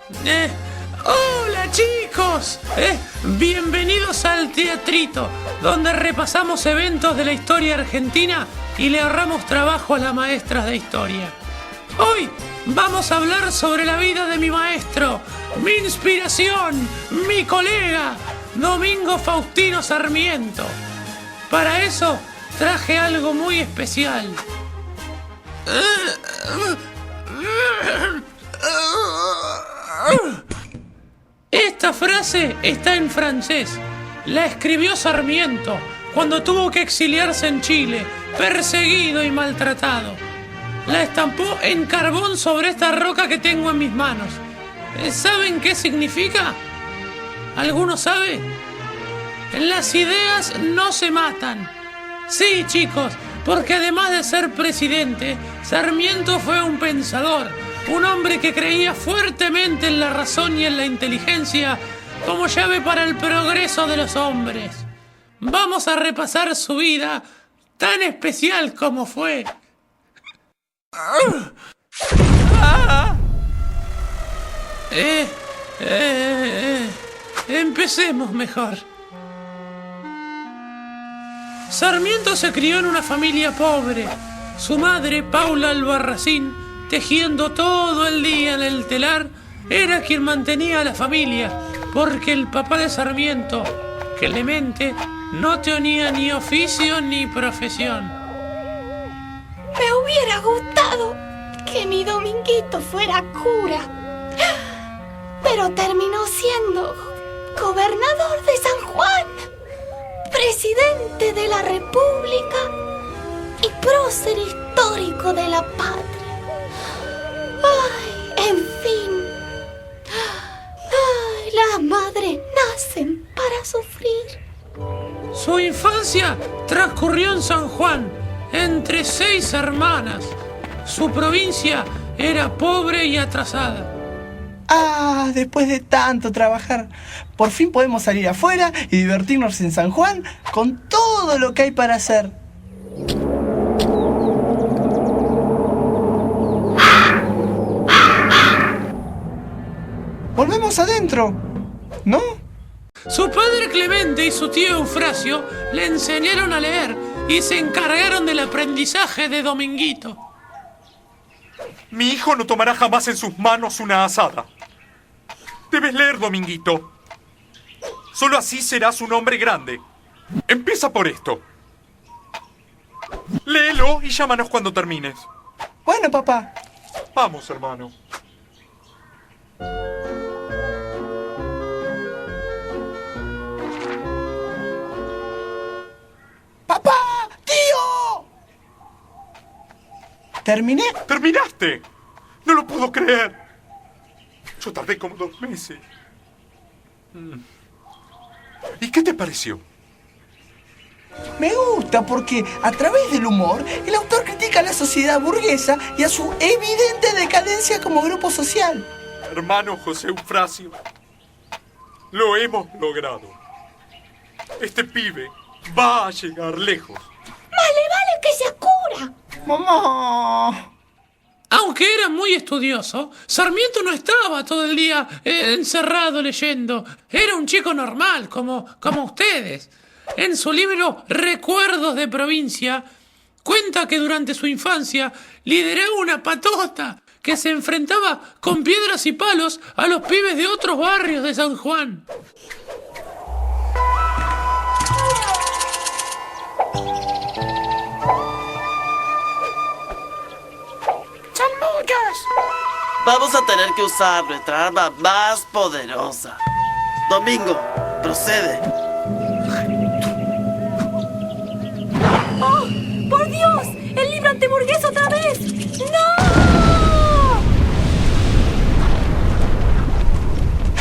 Hola chicos, bienvenidos al Teatrito, donde repasamos eventos de la historia argentina y le ahorramos trabajo a las maestras de historia. Hoy vamos a hablar sobre la vida de mi maestro, mi inspiración, mi colega, Domingo Faustino Sarmiento. Para eso traje algo muy especial. Esta frase está en francés. La escribió Sarmiento cuando tuvo que exiliarse en Chile, perseguido y maltratado. La estampó en carbón sobre esta roca que tengo en mis manos. ¿Saben qué significa? ¿Alguno sabe? Las ideas no se matan. Sí, chicos, porque además de ser presidente, Sarmiento fue un pensador, un hombre que creía fuertemente en la razón y en la inteligencia como llave para el progreso de los hombres. Vamos a repasar su vida, tan especial como fue. Empecemos mejor. Sarmiento se crió en una familia pobre. Su madre, Paula Albarracín, tejiendo todo el día en el telar, era quien mantenía a la familia, porque el papá de Sarmiento, Clemente, no tenía ni oficio ni profesión. Me hubiera gustado que mi Dominguito fuera cura, pero terminó siendo gobernador de San Juan, presidente de la República y prócer histórico de la patria. Ay, en fin. Ay, las madres nacen para sufrir. Su infancia transcurrió en San Juan, entre 6 hermanas. Su provincia era pobre y atrasada. Después de tanto trabajar, por fin podemos salir afuera y divertirnos en San Juan con todo lo que hay para hacer. Volvemos adentro, ¿no? Su padre Clemente y su tío Eufrasio le enseñaron a leer y se encargaron del aprendizaje de Dominguito. Mi hijo no tomará jamás en sus manos una azada. Debes leer, Dominguito. Solo así serás un hombre grande. Empieza por esto. Léelo y llámanos cuando termines. Bueno, papá. Vamos, hermano. ¡Papá! ¡Tío! ¿Terminé? ¡Terminaste! No lo puedo creer. Yo tardé como 2 meses. ¿Y qué te pareció? Me gusta porque a través del humor el autor critica a la sociedad burguesa y a su evidente decadencia como grupo social. Hermano José Eufrasio, lo hemos logrado. Este pibe va a llegar lejos. Vale que sea cura. ¡Mamá! Aunque era muy estudioso, Sarmiento no estaba todo el día encerrado leyendo. Era un chico normal, como ustedes. En su libro Recuerdos de Provincia, cuenta que durante su infancia lideraba una patota que se enfrentaba con piedras y palos a los pibes de otros barrios de San Juan. Son muchos. Vamos a tener que usar nuestra arma más poderosa. Domingo, procede. ¡Oh, por Dios! ¡El libro antiburgués otra vez! ¡No!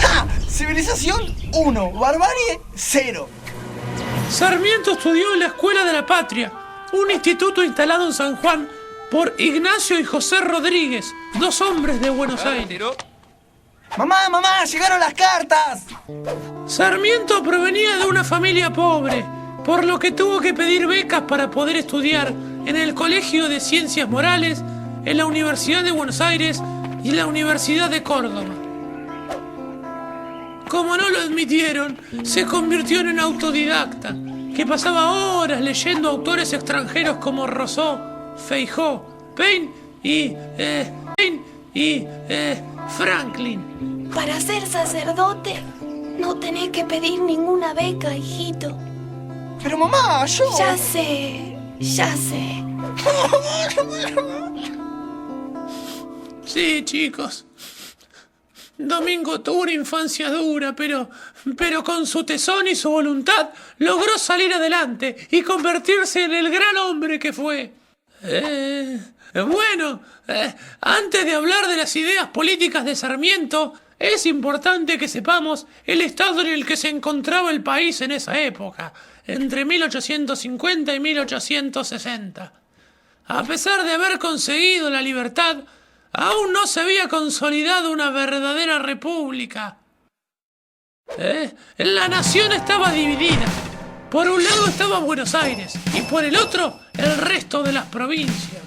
¡Ja! Civilización 1, barbarie 0. Sarmiento estudió en la Escuela de la Patria, un instituto instalado en San Juan por Ignacio y José Rodríguez, 2 hombres de Buenos Aires. ¡Mamá! ¡Llegaron las cartas! Sarmiento provenía de una familia pobre, por lo que tuvo que pedir becas para poder estudiar en el Colegio de Ciencias Morales, en la Universidad de Buenos Aires y la Universidad de Córdoba. Como no lo admitieron, se convirtió en un autodidacta, que pasaba horas leyendo autores extranjeros como Rousseau, Feijóo, Paine y Franklin. Para ser sacerdote, no tenés que pedir ninguna beca, hijito. Pero mamá, yo... Ya sé. Sí, chicos. Domingo tuvo una infancia dura, pero con su tesón y su voluntad logró salir adelante y convertirse en el gran hombre que fue. Antes de hablar de las ideas políticas de Sarmiento, es importante que sepamos el estado en el que se encontraba el país en esa época, entre 1850 y 1860. A pesar de haber conseguido la libertad, aún no se había consolidado una verdadera república. La nación estaba dividida. Por un lado estaba Buenos Aires y por el otro el resto de las provincias.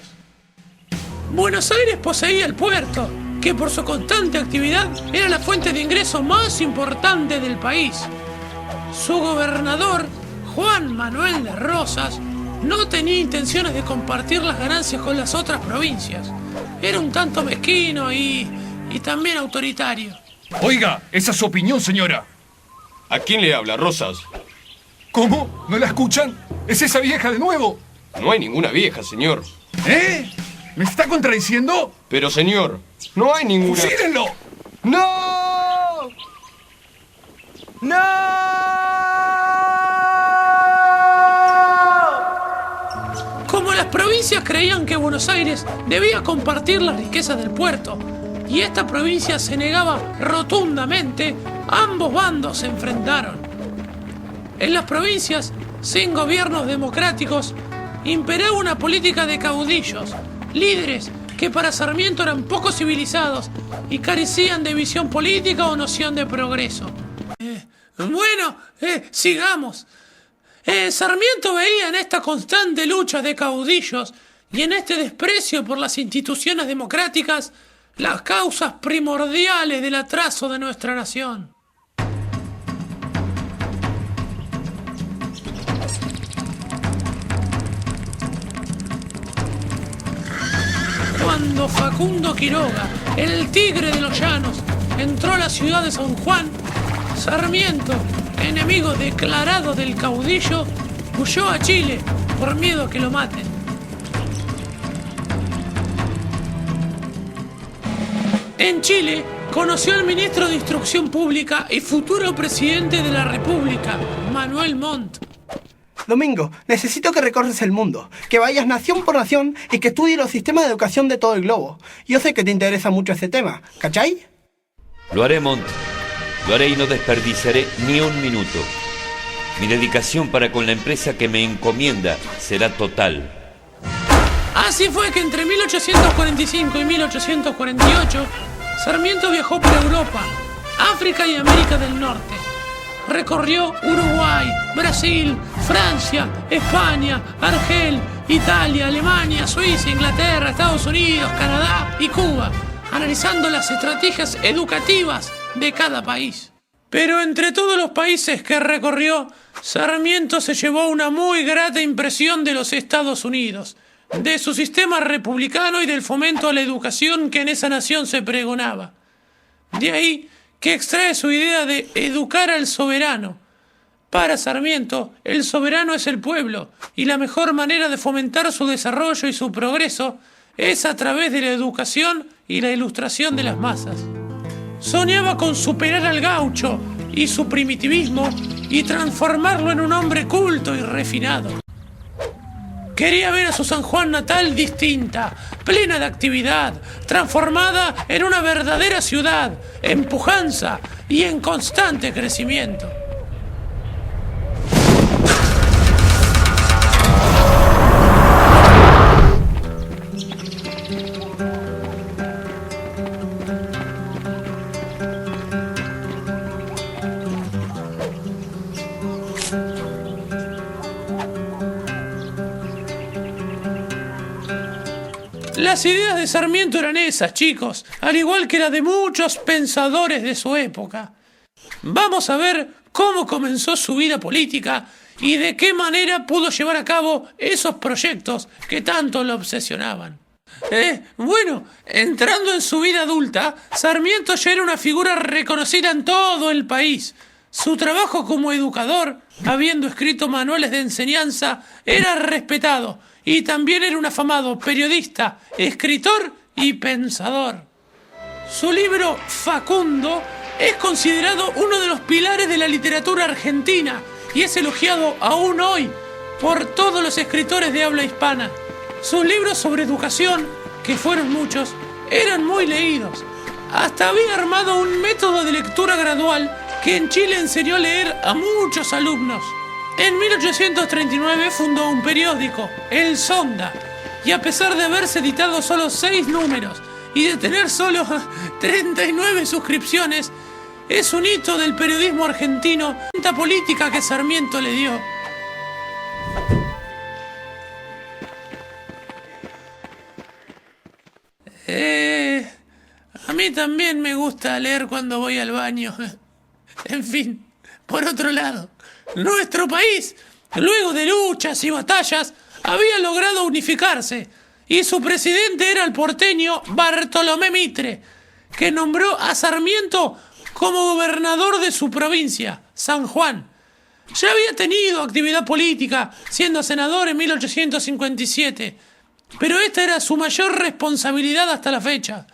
Buenos Aires poseía el puerto, que por su constante actividad era la fuente de ingreso más importante del país. Su gobernador, Juan Manuel de Rosas, no tenía intenciones de compartir las ganancias con las otras provincias. Era un tanto mezquino y también autoritario. Oiga, esa es su opinión, señora. ¿A quién le habla, Rosas? ¿Cómo? ¿No la escuchan? ¿Es esa vieja de nuevo? No hay ninguna vieja, señor. ¿Eh? ¿Me está contradiciendo? Pero, señor, no hay ninguna... ¡Fusílenlo! ¡No! ¡No! Como las provincias creían que Buenos Aires debía compartir las riquezas del puerto, y esta provincia se negaba rotundamente, ambos bandos se enfrentaron. En las provincias, sin gobiernos democráticos, imperaba una política de caudillos, líderes que para Sarmiento eran poco civilizados y carecían de visión política o noción de progreso. Sigamos. Sarmiento veía en esta constante lucha de caudillos y en este desprecio por las instituciones democráticas las causas primordiales del atraso de nuestra nación. Cuando Facundo Quiroga, el tigre de los llanos, entró a la ciudad de San Juan, Sarmiento, enemigo declarado del caudillo, huyó a Chile por miedo a que lo maten. En Chile, conoció al ministro de Instrucción Pública y futuro presidente de la República, Manuel Montt. Domingo, necesito que recorres el mundo, que vayas nación por nación y que estudies los sistemas de educación de todo el globo. Yo sé que te interesa mucho este tema, ¿cachai? Lo haré, Montt. Lo haré y no desperdiciaré ni un minuto. Mi dedicación para con la empresa que me encomienda será total. Así fue que entre 1845 y 1848, Sarmiento viajó por Europa, África y América del Norte. Recorrió Uruguay, Brasil, Francia, España, Argel, Italia, Alemania, Suiza, Inglaterra, Estados Unidos, Canadá y Cuba, analizando las estrategias educativas de cada país. Pero entre todos los países que recorrió, Sarmiento se llevó una muy grata impresión de los Estados Unidos, de su sistema republicano y del fomento a la educación que en esa nación se pregonaba. De ahí que extrae su idea de educar al soberano. Para Sarmiento, el soberano es el pueblo, y la mejor manera de fomentar su desarrollo y su progreso es a través de la educación y la ilustración de las masas. Soñaba con superar al gaucho y su primitivismo y transformarlo en un hombre culto y refinado. Quería ver a su San Juan natal distinta, plena de actividad, transformada en una verdadera ciudad, en pujanza y en constante crecimiento. Las ideas de Sarmiento eran esas, chicos, al igual que las de muchos pensadores de su época. Vamos a ver cómo comenzó su vida política y de qué manera pudo llevar a cabo esos proyectos que tanto lo obsesionaban. Bueno, entrando en su vida adulta, Sarmiento ya era una figura reconocida en todo el país. Su trabajo como educador, habiendo escrito manuales de enseñanza, era respetado y también era un afamado periodista, escritor y pensador. Su libro Facundo es considerado uno de los pilares de la literatura argentina y es elogiado aún hoy por todos los escritores de habla hispana. Sus libros sobre educación, que fueron muchos, eran muy leídos. Hasta había armado un método de lectura gradual que en Chile enseñó a leer a muchos alumnos. En 1839 fundó un periódico, El Sonda, y a pesar de haberse editado solo 6 números y de tener solo 39 suscripciones, es un hito del periodismo argentino, la política que Sarmiento le dio. A mí también me gusta leer cuando voy al baño. En fin, por otro lado, nuestro país, luego de luchas y batallas, había logrado unificarse y su presidente era el porteño Bartolomé Mitre, que nombró a Sarmiento como gobernador de su provincia, San Juan. Ya había tenido actividad política, siendo senador en 1857, pero esta era su mayor responsabilidad hasta la fecha.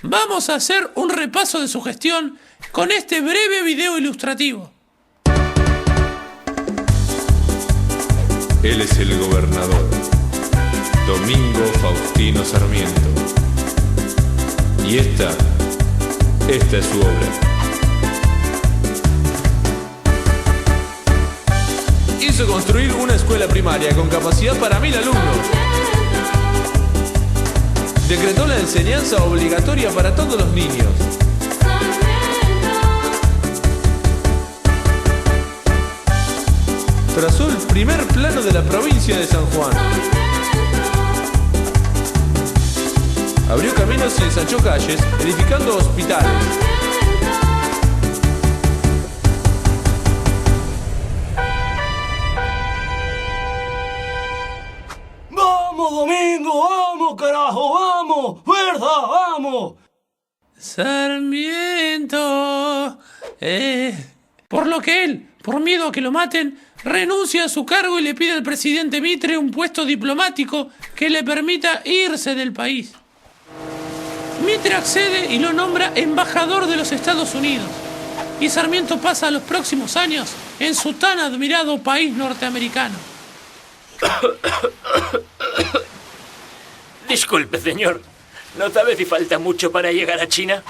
Vamos a hacer un repaso de su gestión con este breve video ilustrativo. Él es el gobernador, Domingo Faustino Sarmiento. Y esta es su obra. Hizo construir una escuela primaria con capacidad para 1000 alumnos. Decretó la enseñanza obligatoria para todos los niños. Trazó el primer plano de la provincia de San Juan. Abrió caminos y ensanchó calles, edificando hospitales. ¡Vamos, Domingo! ¡Vamos, carajo! ¡Vamos! ¡Fuerza! ¡Vamos! Sarmiento. Por lo que él, por miedo a que lo maten, renuncia a su cargo y le pide al presidente Mitre un puesto diplomático que le permita irse del país. Mitre accede y lo nombra embajador de los Estados Unidos. Y Sarmiento pasa los próximos años en su tan admirado país norteamericano. Disculpe, señor. ¿No sabe si falta mucho para llegar a China?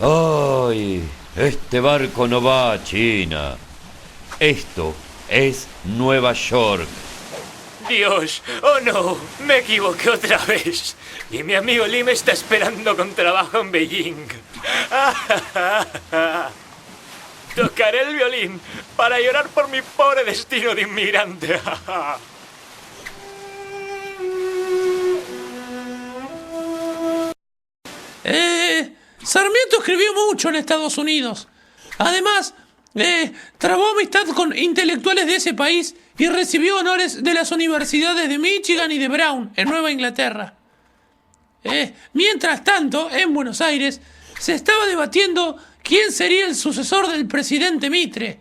¡Ay! Este barco no va a China. Esto es Nueva York. Dios, oh no, me equivoqué otra vez. Y mi amigo Lee me está esperando con trabajo en Beijing. Tocaré el violín para llorar por mi pobre destino de inmigrante. Sarmiento escribió mucho en Estados Unidos. Además, trabó amistad con intelectuales de ese país y recibió honores de las universidades de Michigan y de Brown en Nueva Inglaterra. Mientras tanto, en Buenos Aires, se estaba debatiendo quién sería el sucesor del presidente Mitre.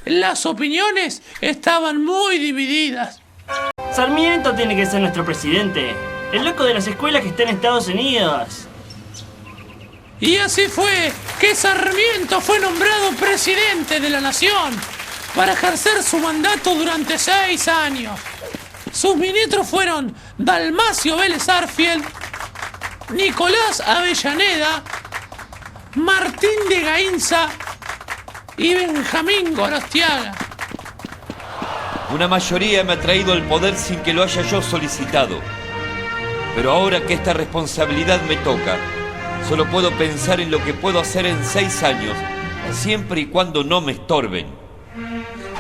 Las opiniones estaban muy divididas. Sarmiento tiene que ser nuestro presidente. El loco de las escuelas que está en Estados Unidos. Y así fue que Sarmiento fue nombrado presidente de la nación para ejercer su mandato durante 6 años. Sus ministros fueron Dalmacio Vélez Arfield, Nicolás Avellaneda, Martín de Gainza y Benjamín Gorostiaga. Una mayoría me ha traído al poder sin que lo haya yo solicitado. Pero ahora que esta responsabilidad me toca, solo puedo pensar en lo que puedo hacer en 6 años, siempre y cuando no me estorben.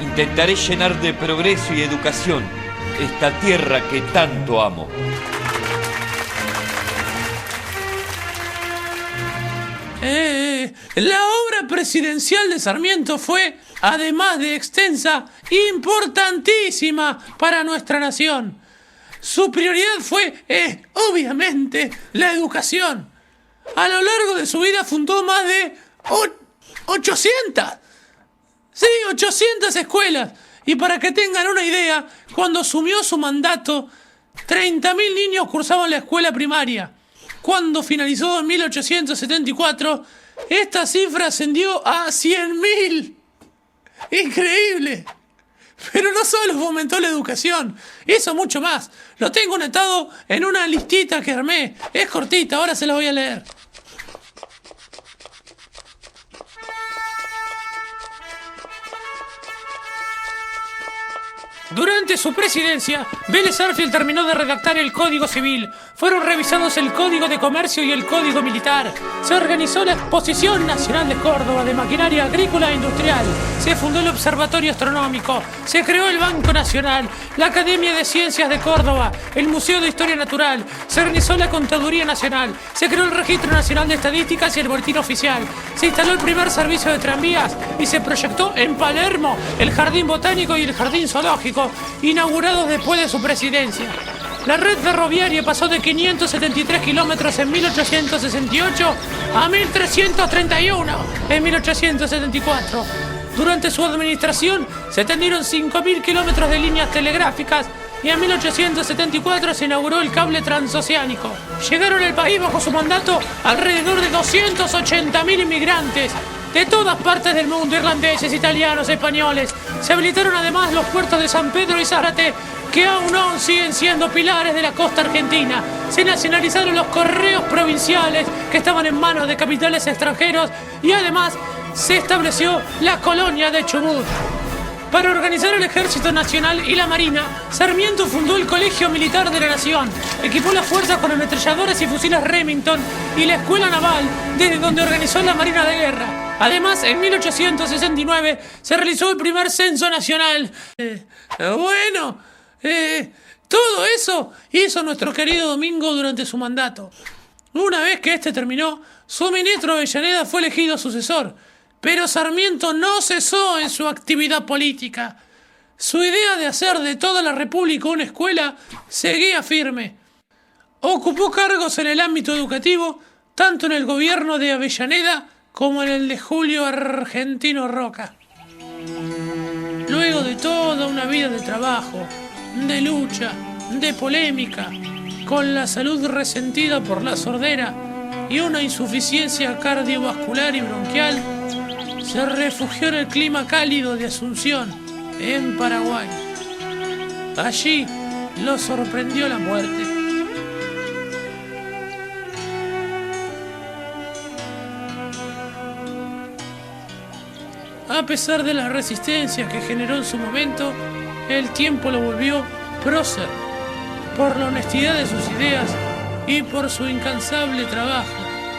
Intentaré llenar de progreso y educación esta tierra que tanto amo. La obra presidencial de Sarmiento fue, además de extensa, importantísima para nuestra nación. Su prioridad fue, obviamente, la educación. A lo largo de su vida fundó más de 800. Sí, 800 escuelas. Y para que tengan una idea, cuando asumió su mandato, 30.000 niños cursaban la escuela primaria. Cuando finalizó en 1874, esta cifra ascendió a 100.000. ¡Increíble! Pero no solo fomentó la educación, hizo mucho más. Lo tengo anotado en una listita que armé. Es cortita, ahora se la voy a leer. Durante su presidencia, Vélez Sarsfield terminó de redactar el Código Civil. Fueron revisados el Código de Comercio y el Código Militar. Se organizó la Exposición Nacional de Córdoba de Maquinaria Agrícola e Industrial. Se fundó el Observatorio Astronómico. Se creó el Banco Nacional, la Academia de Ciencias de Córdoba, el Museo de Historia Natural. Se organizó la Contaduría Nacional. Se creó el Registro Nacional de Estadísticas y el Boletín Oficial. Se instaló el primer servicio de tranvías y se proyectó en Palermo el Jardín Botánico y el Jardín Zoológico, inaugurados después de su presidencia. La red ferroviaria pasó de 573 kilómetros en 1868 a 1331 en 1874. Durante su administración se tendieron 5.000 kilómetros de líneas telegráficas y en 1874 se inauguró el cable transoceánico. Llegaron al país bajo su mandato alrededor de 280.000 inmigrantes de todas partes del mundo, irlandeses, italianos, españoles. Se habilitaron además los puertos de San Pedro y Zárate, que aún siguen siendo pilares de la costa argentina. Se nacionalizaron los correos provinciales que estaban en manos de capitales extranjeros y además se estableció la colonia de Chubut. Para organizar el Ejército Nacional y la Marina, Sarmiento fundó el Colegio Militar de la Nación, equipó las fuerzas con ametralladoras y fusiles Remington y la Escuela Naval, desde donde organizó la Marina de Guerra. Además, en 1869 se realizó el primer censo nacional. Todo eso hizo nuestro querido Domingo durante su mandato. Una vez que este terminó, su ministro Avellaneda fue elegido sucesor. Pero Sarmiento no cesó en su actividad política. Su idea de hacer de toda la República una escuela seguía firme. Ocupó cargos en el ámbito educativo, tanto en el gobierno de Avellaneda como en el de Julio Argentino Roca. Luego de toda una vida de trabajo, de lucha, de polémica, con la salud resentida por la sordera y una insuficiencia cardiovascular y bronquial, se refugió en el clima cálido de Asunción, en Paraguay. Allí lo sorprendió la muerte. A pesar de la resistencia que generó en su momento, el tiempo lo volvió prócer, por la honestidad de sus ideas y por su incansable trabajo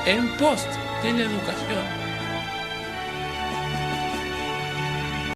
en pos de la educación.